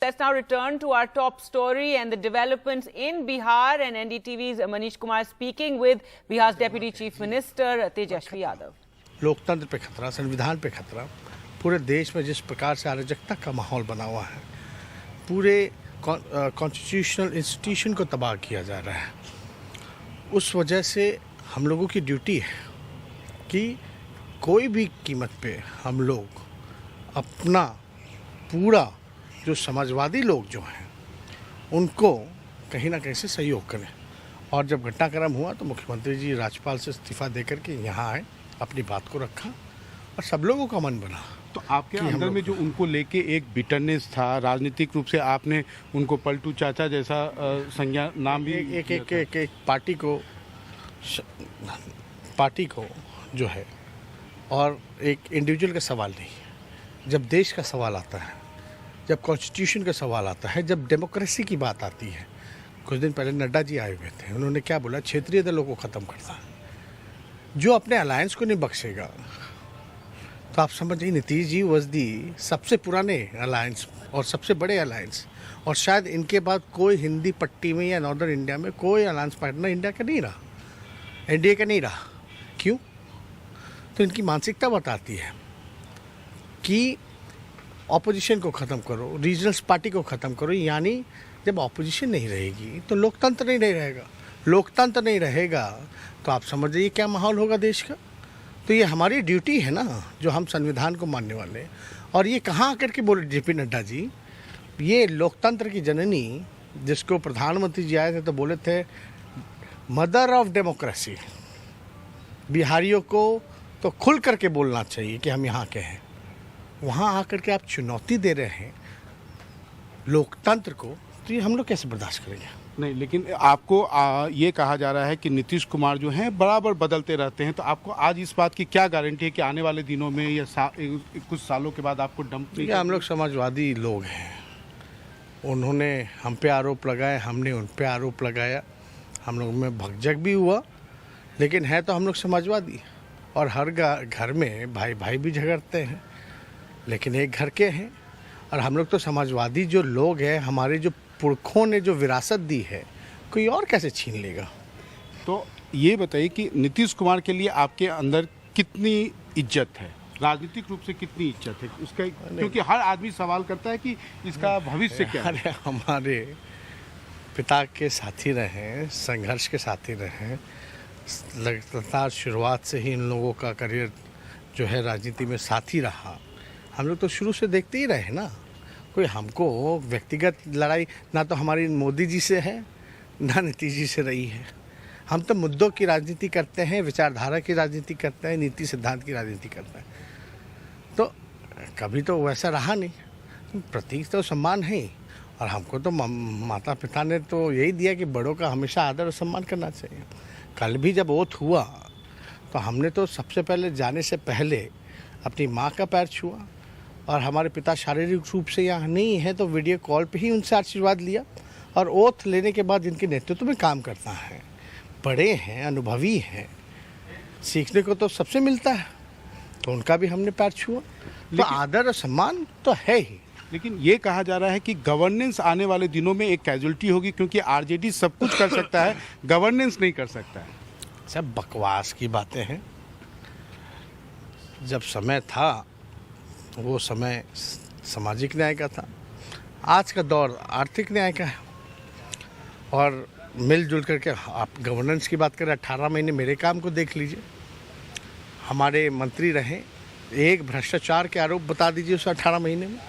Let's now return to our top story and the developments in Bihar, and NDTV's Manish Kumar speaking with Bihar's Deputy Chief Minister Tejashwi Yadav. लोकतंत्र पे खतरा, संविधान पे खतरा, पूरे देश में जिस प्रकार से अराजकता का माहौल बना हुआ है, पूरे कॉन्स्टिट्यूशनल इंस्टीट्यूशन को तबाह किया जा रहा है, उस वजह से हम लोगों की ड्यूटी है कि कोई भी कीमत पे हम लोग अपना पूरा जो समाजवादी लोग जो हैं उनको कहीं ना कहीं से सहयोग करें। और जब घटनाक्रम हुआ तो मुख्यमंत्री जी राज्यपाल से इस्तीफा देकर के यहाँ आए, अपनी बात को रखा और सब लोगों का मन बना। तो आपके अंदर में जो उनको लेके एक बिटरनेस था, राजनीतिक रूप से आपने उनको पलटू चाचा जैसा संज्ञा नाम भी एक पार्टी को जो है, और एक इंडिविजुअल का सवाल नहीं। जब देश का सवाल आता है, जब कॉन्स्टिट्यूशन का सवाल आता है, जब डेमोक्रेसी की बात आती है, कुछ दिन पहले नड्डा जी आए हुए थे, उन्होंने क्या बोला, क्षेत्रीय दलों को ख़त्म करना है। जो अपने अलायंस को नहीं बख्शेगा, तो आप समझिए नीतीश जी वॉज दी सबसे पुराने अलायंस और सबसे बड़े अलायंस, और शायद इनके बाद कोई हिंदी पट्टी में या नॉर्दर्न इंडिया में कोई अलायंस पार्टनर इंडिया का नहीं रहा, एनडीए का नहीं रहा। क्यों? तो इनकी मानसिकता बताती है कि ऑपोजिशन को ख़त्म करो, रीजनल पार्टी को ख़त्म करो, यानी जब ऑपोजिशन नहीं रहेगी तो लोकतंत्र नहीं रहेगा। लोकतंत्र नहीं रहेगा तो आप समझ जाइए क्या माहौल होगा देश का। तो ये हमारी ड्यूटी है ना, जो हम संविधान को मानने वाले। और ये कहाँ आकर के बोले जेपी नड्डा जी, ये लोकतंत्र की जननी, जिसको प्रधानमंत्री जी आए थे तो बोले थे मदर ऑफ डेमोक्रेसी। बिहारियों को तो खुल करके बोलना चाहिए कि हम यहाँ के हैं। वहाँ आकर के आप चुनौती दे रहे हैं लोकतंत्र को, तो ये हम लोग कैसे बर्दाश्त करेंगे? नहीं, लेकिन आपको ये कहा जा रहा है कि नीतीश कुमार जो हैं बराबर बदलते रहते हैं, तो आपको आज इस बात की क्या गारंटी है कि आने वाले दिनों में या कुछ सालों के बाद आपको डंप नहीं? हम लोग समाजवादी लोग हैं, उन्होंने हम पे आरोप लगाए, हमने उन पे आरोप लगाया, हम लोग में भगजग भी हुआ, लेकिन है तो हम लोग समाजवादी। और हर घर में भाई भाई भी झगड़ते हैं, लेकिन एक घर के हैं। और हम लोग तो समाजवादी जो लोग हैं, हमारे जो पुरखों ने जो विरासत दी है, कोई और कैसे छीन लेगा? तो ये बताइए कि नीतीश कुमार के लिए आपके अंदर कितनी इज्जत है, राजनीतिक रूप से कितनी इज्जत है उसका? क्योंकि हर आदमी सवाल करता है कि इसका भविष्य क्या है। अरे हमारे पिता के साथी रहे, संघर्ष के साथी रहे, लगातार शुरुआत से ही इन लोगों का करियर जो है राजनीति में साथी रहा। हम लोग तो शुरू से देखते ही रहे ना। कोई हमको व्यक्तिगत लड़ाई ना तो हमारी मोदी जी से है, ना नीतीश जी से रही है। हम तो मुद्दों की राजनीति करते हैं, विचारधारा की राजनीति करते हैं, नीति सिद्धांत की राजनीति करते हैं। तो कभी तो वैसा रहा नहीं। प्रतीक तो सम्मान है, और हमको तो माता पिता ने तो यही दिया कि बड़ों का हमेशा आदर और सम्मान करना चाहिए। कल भी जब ओथ हुआ तो हमने तो सबसे पहले जाने से पहले अपनी माँ का पैर छुआ, और हमारे पिता शारीरिक रूप से यहाँ नहीं है तो वीडियो कॉल पे ही उनसे आशीर्वाद लिया। और ओथ लेने के बाद इनके नेतृत्व में काम करता है, बड़े हैं, अनुभवी हैं, सीखने को तो सबसे मिलता है, तो उनका भी हमने पैर छुआ। तो आदर और सम्मान तो है ही। लेकिन ये कहा जा रहा है कि गवर्नेंस आने वाले दिनों में एक कैजुअलिटी होगी, क्योंकि आरजेडी सब कुछ कर सकता है, गवर्नेंस नहीं कर सकता है। सब बकवास की बातें हैं। जब समय था वो समय सामाजिक न्याय का था, आज का दौर आर्थिक न्याय का है। और मिलजुल करके आप गवर्नेंस की बात करें, 18 महीने मेरे काम को देख लीजिए। हमारे मंत्री रहे, एक भ्रष्टाचार के आरोप बता दीजिए उस 18 महीने में।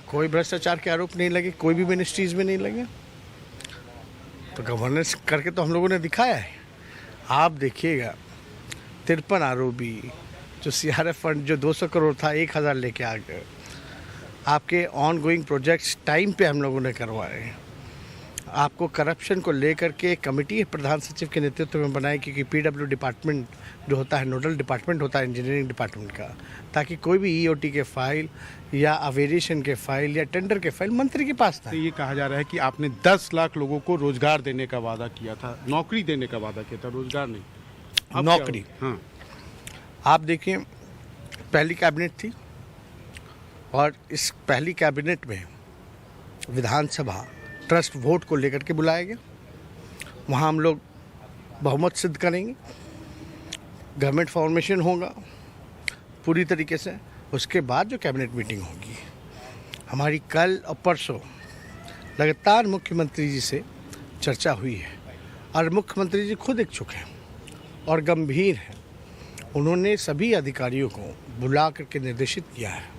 कोई भ्रष्टाचार के आरोप नहीं लगे, कोई भी मिनिस्ट्रीज में नहीं लगे। तो गवर्नेंस करके तो हम लोगों ने दिखाया है। आप देखिएगा 53 आरोपी, जो सीआरएफ फंड जो 200 करोड़ था 1000 लेके आ गए। आपके ऑन गोइंग प्रोजेक्ट्स टाइम पे हम लोगों ने करवाए। आपको करप्शन को लेकर के कमेटी प्रधान सचिव के नेतृत्व में बनाई, क्योंकि पीडब्ल्यू डिपार्टमेंट जो होता है नोडल डिपार्टमेंट होता है इंजीनियरिंग डिपार्टमेंट का, ताकि कोई भी ईओटी के फाइल या अवेरिएशन के फाइल या टेंडर के फाइल मंत्री के पास था। तो ये कहा जा रहा है कि आपने 10 लाख लोगों को रोजगार देने का वादा किया था, नौकरी देने का वादा किया था, रोजगार नहीं, नौकरी। हाँ, आप देखिए पहली कैबिनेट थी, और इस पहली कैबिनेट में विधानसभा ट्रस्ट वोट को लेकर के बुलाया गया। वहाँ हम लोग बहुमत सिद्ध करेंगे, गवर्नमेंट फॉर्मेशन होगा पूरी तरीके से। उसके बाद जो कैबिनेट मीटिंग होगी हमारी, कल और परसों लगातार मुख्यमंत्री जी से चर्चा हुई है और मुख्यमंत्री जी खुद इच्छुक हैं और गंभीर हैं। उन्होंने सभी अधिकारियों को बुला करके निर्देशित किया है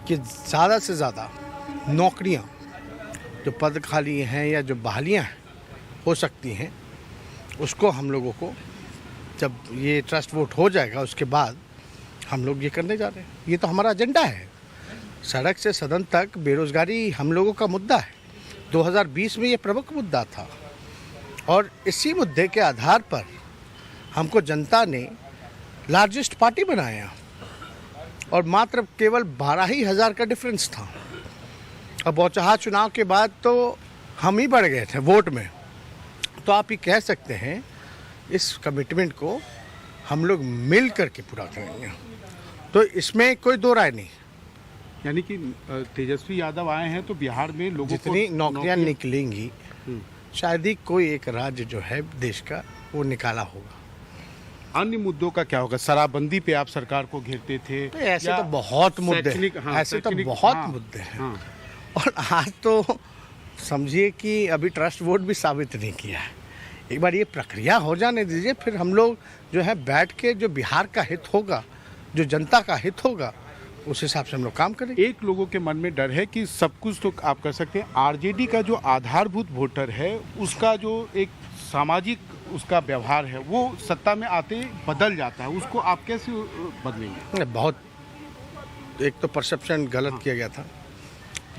कि ज़्यादा से ज़्यादा नौकरियां, जो पद खाली हैं या जो बहालियां हो सकती हैं, उसको हम लोगों को, जब ये ट्रस्ट वोट हो जाएगा उसके बाद हम लोग ये करने जा रहे हैं। ये तो हमारा एजेंडा है। सड़क से सदन तक बेरोजगारी हम लोगों का मुद्दा है। 2020 में ये प्रमुख मुद्दा था और इसी मुद्दे के आधार पर हमको जनता ने लार्जेस्ट पार्टी बनाया और मात्र केवल 12,000 का डिफरेंस था। अब बौचहा चुनाव के बाद तो हम ही बढ़ गए थे वोट में। तो आप ये कह सकते हैं इस कमिटमेंट को हम लोग मिल करके पूरा करेंगे, तो इसमें कोई दो राय नहीं। यानी कि तेजस्वी यादव आए हैं तो बिहार में लोगों जितनी नौकरियां निकलेंगी शायद ही कोई एक राज्य जो है देश का वो निकाला होगा। अन्य मुद्दों का क्या होगा? शराबबंदी पे आप सरकार को घेरते थे। तो ऐसे तो बहुत मुद्दे हैं, ऐसे तो बहुत मुद्दे हैं। और आज तो समझिए कि अभी ट्रस्ट वोट भी साबित नहीं किया है। एक बार ये प्रक्रिया हो जाने दीजिए, फिर हम लोग जो है बैठ के जो बिहार का हित होगा, जो जनता का हित होगा, उस हिसाब से हम लोग काम करेंगे। एक लोगों के मन में डर है कि सब कुछ तो आप कर सकते हैं, आरजेडी का जो आधारभूत वोटर है उसका जो एक सामाजिक उसका व्यवहार है वो सत्ता में आते बदल जाता है, उसको आप कैसे बदलेंगे? बहुत, एक तो परसेप्शन गलत किया गया था।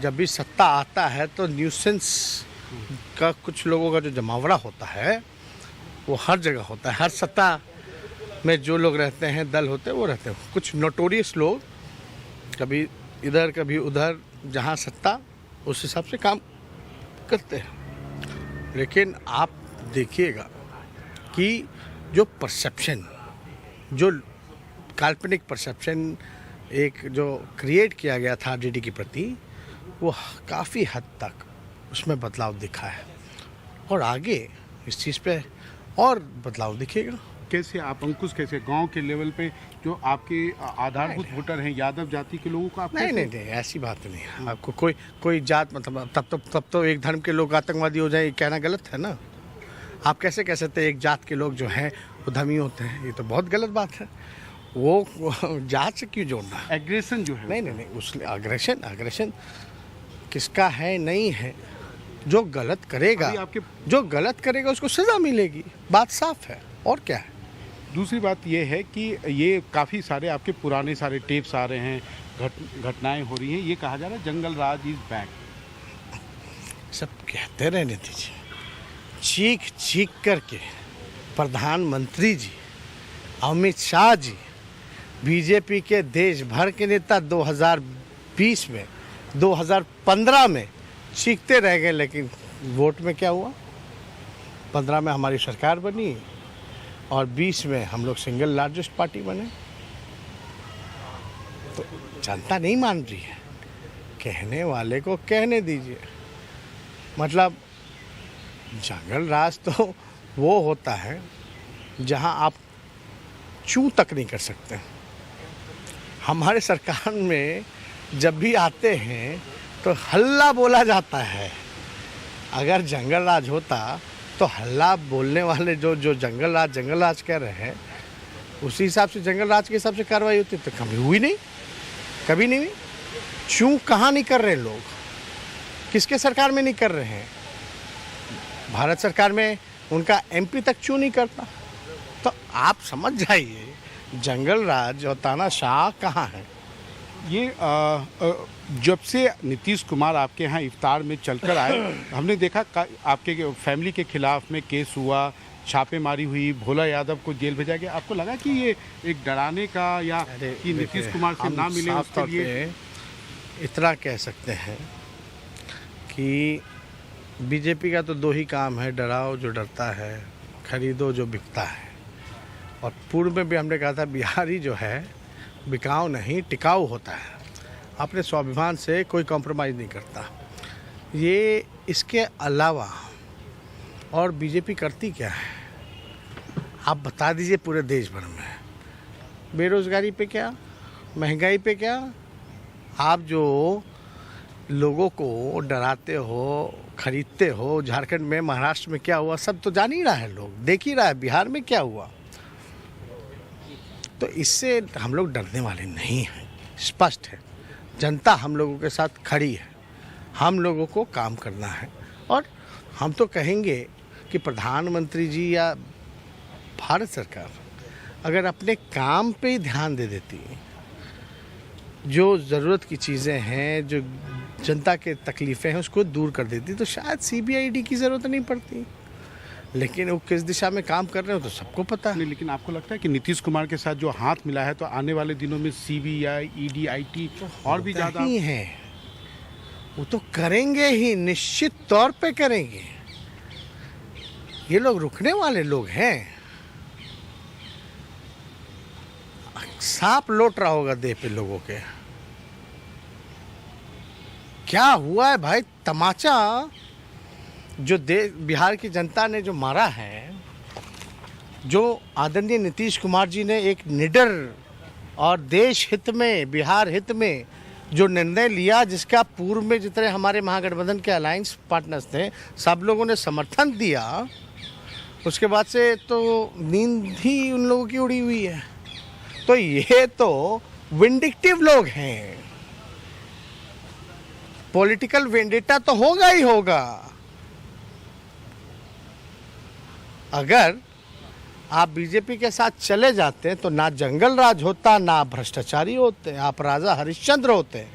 जब भी सत्ता आता है तो न्यूसेंस का कुछ लोगों का जो जमावड़ा होता है वो हर जगह होता है। हर सत्ता में जो लोग रहते हैं, दल होते हैं, वो रहते हैं। कुछ नोटोरियस लोग कभी इधर कभी उधर, जहाँ सत्ता उस हिसाब से काम करते हैं। लेकिन आप देखिएगा कि जो परसेप्शन, जो काल्पनिक परसेप्शन एक जो क्रिएट किया गया था आरजेडी के प्रति, वो काफ़ी हद तक उसमें बदलाव दिखा है और आगे इस चीज़ पे और बदलाव दिखेगा। कैसे आप अंकुश, कैसे गांव के लेवल पे जो आपके आधारभूत वोटर हैं यादव जाति के लोगों को आप नहीं, ऐसी बात नहीं है। आपको कोई जात, मतलब तब तो एक धर्म के लोग आतंकवादी हो जाए, कहना गलत है ना। आप कैसे कह सकते हैं एक जात के लोग जो हैं वो धर्मी होते हैं? ये तो बहुत गलत बात है। वो जात से क्यों जोड़ना है? एग्रेशन जो है, नहीं, उस अग्रेशन किसका है, नहीं है। जो गलत करेगा उसको सजा मिलेगी, बात साफ है। और क्या है? दूसरी बात ये है कि ये काफ़ी सारे आपके पुराने सारे टेप्स आ रहे हैं, घटनाएं हो रही हैं, ये कहा जा रहा है जंगल राज इज बैक। सब कहते रहने दीजिए। चीख करके प्रधानमंत्री जी, अमित शाह जी, बीजेपी के देश भर के नेता 2020 में, 2015 में चीखते रह गए, लेकिन वोट में क्या हुआ? 15 में हमारी सरकार बनी और 20 में हम लोग सिंगल लार्जेस्ट पार्टी बने। तो जनता नहीं मान रही है, कहने वाले को कहने दीजिए। मतलब जंगल राज तो वो होता है जहां आप चू तक नहीं कर सकते। हमारे सरकार में जब भी आते हैं तो हल्ला बोला जाता है। अगर जंगल राज होता तो हल्ला बोलने वाले जो जंगल राज कह रहे हैं, उसी हिसाब से जंगल राज के हिसाब से कार्रवाई होती। तो कभी हुई नहीं, कभी नहीं हुई। चू कहाँ नहीं कर रहे लोग? किसके सरकार में नहीं कर रहे हैं? भारत सरकार में उनका एमपी तक चू नहीं करता। तो आप समझ जाइए जंगल राज और तानाशाह कहाँ है। ये जब से नीतीश कुमार आपके यहाँ इफ्तार में चलकर आए, हमने देखा आपके फैमिली के खिलाफ में केस हुआ, छापेमारी हुई, भोला यादव को जेल भेजा गया। आपको लगा कि ये एक डराने का या कि नीतीश कुमार से ना मिले उसके लिए? इतना कह सकते हैं कि बीजेपी का तो दो ही काम है, डराओ जो डरता है, खरीदो जो बिकता है। और पूर्व में भी हमने कहा था बिहारी जो है बिकाऊ नहीं टिकाऊ होता है। अपने स्वाभिमान से कोई कॉम्प्रोमाइज़ नहीं करता। ये इसके अलावा और बीजेपी करती क्या है, आप बता दीजिए पूरे देश भर में। बेरोजगारी पे क्या, महंगाई पे क्या? आप जो लोगों को डराते हो, खरीदते हो, झारखंड में, महाराष्ट्र में क्या हुआ सब तो जान ही रहा है, लोग देख ही रहा है, बिहार में क्या हुआ। तो इससे हम लोग डरने वाले नहीं हैं, स्पष्ट है। जनता हम लोगों के साथ खड़ी है, हम लोगों को काम करना है। और हम तो कहेंगे कि प्रधानमंत्री जी या भारत सरकार अगर अपने काम पे ही ध्यान दे देती, जो ज़रूरत की चीज़ें हैं, जो जनता के तकलीफ़ें हैं, उसको दूर कर देती, तो शायद सीबीआईडी की ज़रूरत नहीं पड़ती। लेकिन वो किस दिशा में काम कर रहे हो तो सबको पता है। नहीं, लेकिन आपको लगता है कि नीतीश कुमार के साथ जो हाथ मिला है तो आने वाले दिनों में सीबीआई, ईडी, आईटी और भी ज़्यादा ही है, वो तो करेंगे ही, निश्चित तौर पे करेंगे। ये लोग रुकने वाले लोग हैं। सांप लौट रहा होगा देह पे लोगों के। क्या हुआ है भाई, तमाचा जो बिहार की जनता ने जो मारा है, जो आदरणीय नीतीश कुमार जी ने एक निडर और देश हित में, बिहार हित में जो निर्णय लिया, जिसका पूर्व में जितने हमारे महागठबंधन के अलायंस पार्टनर्स थे सब लोगों ने समर्थन दिया, उसके बाद से तो नींद ही उन लोगों की उड़ी हुई है। तो ये तो विंडिक्टिव लोग हैं, पॉलिटिकल वेंडेटा तो होगा ही होगा। अगर आप बीजेपी के साथ चले जाते तो ना जंगल राज होता, ना भ्रष्टाचारी होते, आप राजा हरिश्चंद्र होते।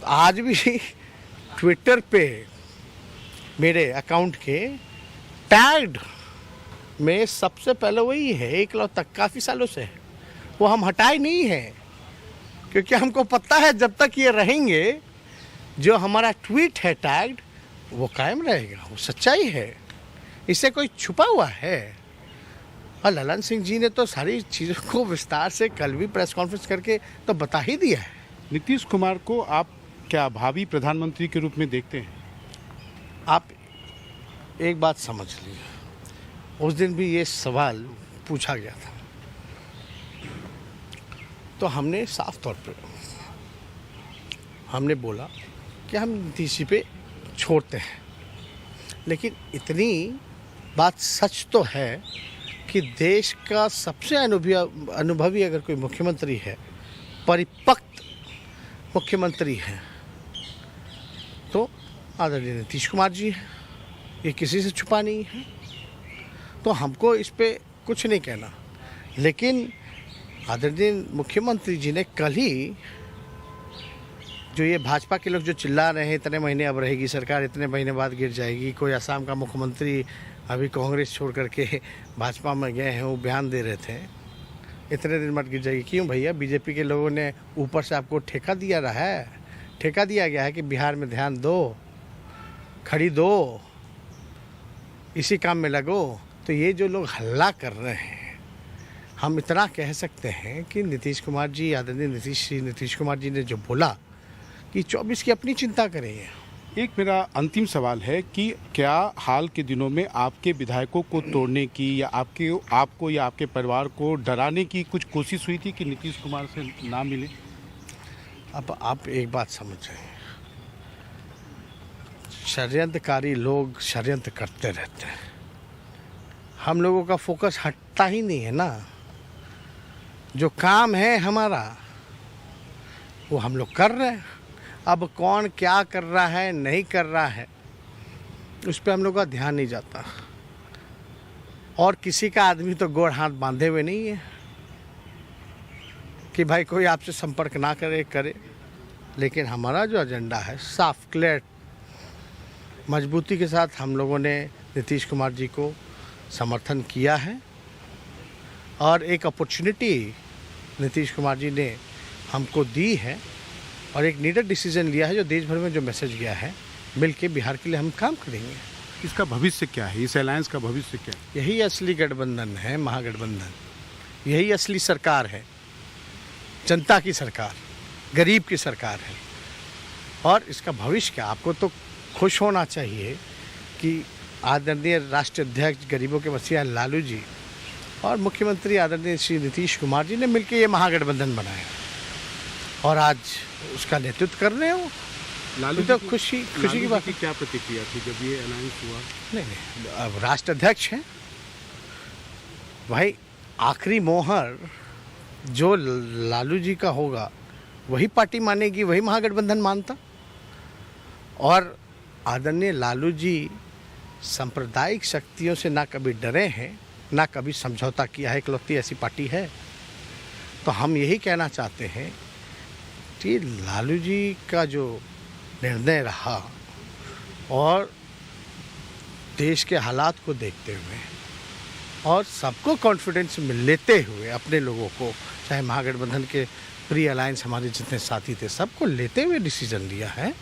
आज भी ट्विटर पे मेरे अकाउंट के टैग्ड में सबसे पहले वही है, एकलौता, काफ़ी सालों से है, वो हम हटाए नहीं है, क्योंकि हमको पता है जब तक ये रहेंगे, जो हमारा ट्वीट है टैग्ड, वो कायम रहेगा, वो सच्चाई है, इससे कोई छुपा हुआ है। और ललन सिंह जी ने तो सारी चीज़ों को विस्तार से कल भी प्रेस कॉन्फ्रेंस करके तो बता ही दिया है। नीतीश कुमार को आप क्या भावी प्रधानमंत्री के रूप में देखते हैं? आप एक बात समझ लीजिए, उस दिन भी ये सवाल पूछा गया था, तो हमने साफ तौर पे हमने बोला कि हम नीतीश जी पे छोड़ते हैं। लेकिन इतनी बात सच तो है कि देश का सबसे अनुभवी अगर कोई मुख्यमंत्री है, परिपक्व मुख्यमंत्री है, तो आदरणीय नीतीश कुमार जी हैं। ये किसी से छुपा नहीं है, तो हमको इस पे कुछ नहीं कहना। लेकिन आदरणीय मुख्यमंत्री जी ने कल ही जो ये भाजपा के लोग जो चिल्ला रहे हैं, इतने महीने अब रहेगी सरकार, इतने महीने बाद गिर जाएगी, कोई असम का मुख्यमंत्री अभी कांग्रेस छोड़ करके भाजपा में गए हैं, वो बयान दे रहे थे इतने दिन मत गिर जाएगी। क्यों भैया, बीजेपी के लोगों ने ऊपर से आपको ठेका दिया रहा है, ठेका दिया गया है कि बिहार में ध्यान दो, खड़ी दो, इसी काम में लगो। तो ये जो लोग हल्ला कर रहे हैं, हम इतना कह सकते हैं कि नीतीश कुमार जी, आदरणीय नीतीश कुमार जी ने जो बोला कि 24 की अपनी चिंता करेंगे। एक मेरा अंतिम सवाल है कि क्या हाल के दिनों में आपके विधायकों को तोड़ने की या आपको या आपके परिवार को डराने की कुछ कोशिश हुई थी कि नीतीश कुमार से ना मिले? अब आप एक बात समझें, षड्यंत्रकारी लोग षड्यंत्र करते रहते हैं, हम लोगों का फोकस हटता ही नहीं है ना। जो काम है हमारा वो हम लोग कर रहे हैं। अब कौन क्या कर रहा है, नहीं कर रहा है, उस पर हम लोग का ध्यान नहीं जाता। और किसी का आदमी तो गोड़ हाथ बांधे हुए नहीं है कि भाई कोई आपसे संपर्क ना करे। लेकिन हमारा जो एजेंडा है साफ, क्लियर, मजबूती के साथ हम लोगों ने नीतीश कुमार जी को समर्थन किया है। और एक अपॉर्चुनिटी नीतीश कुमार जी ने हमको दी है और एक नीडर डिसीजन लिया है, जो देश भर में जो मैसेज गया है, मिलके बिहार के लिए हम काम करेंगे। इसका भविष्य क्या है, इस अलायंस का भविष्य क्या है? यही असली गठबंधन है, महागठबंधन, यही असली सरकार है, जनता की सरकार, गरीब की सरकार है। और इसका भविष्य क्या? आपको तो खुश होना चाहिए कि आदरणीय राष्ट्रीय अध्यक्ष गरीबों के मसीहा लालू जी और मुख्यमंत्री आदरणीय श्री नीतीश कुमार जी ने मिलकर ये महागठबंधन बनाया और आज उसका नेतृत्व कर रहे हो। लालू तो जी खुशी की बात की क्या प्रतिक्रिया थी जब ये अनाउंस हुआ? नहीं, अब राष्ट्रीय अध्यक्ष हैं भाई, आखिरी मोहर जो लालू जी का होगा वही पार्टी मानेगी, वही महागठबंधन मानता। और आदरणीय लालू जी सांप्रदायिक शक्तियों से ना कभी डरे हैं, ना कभी समझौता किया है, इकलौती ऐसी पार्टी है। तो हम यही कहना चाहते हैं कि लालू जी का जो निर्णय रहा और देश के हालात को देखते हुए और सबको कॉन्फिडेंस में लेते हुए, अपने लोगों को, चाहे महागठबंधन के प्री अलायंस हमारे जितने साथी थे, सबको लेते हुए डिसीजन लिया है।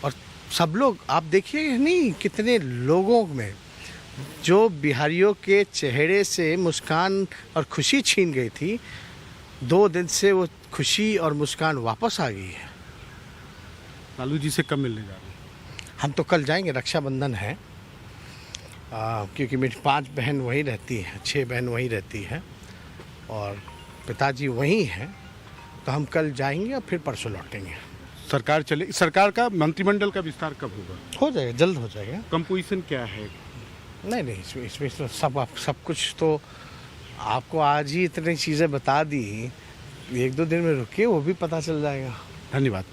और सब लोग आप देखिए नहीं कितने लोगों में जो बिहारियों के चेहरे से मुस्कान और खुशी छीन गई थी, 2 दिन से वो खुशी और मुस्कान वापस आ गई है। लालू जी से कब मिलने जा रहे हैं? हम तो कल जाएंगे, रक्षाबंधन है, क्योंकि मेरी 5 बहन वहीं रहती हैं, 6 बहन वहीं रहती हैं और पिताजी वहीं हैं। तो हम कल जाएंगे और फिर परसों लौटेंगे। सरकार का मंत्रिमंडल का विस्तार कब होगा? हो जाएगा, जल्द हो जाएगा। कंपोजिशन क्या है? नहीं, इसमें तो सब कुछ तो आपको आज ही इतनी चीज़ें बता दी, 1-2 दिन में रुकिए, वो भी पता चल जाएगा। धन्यवाद।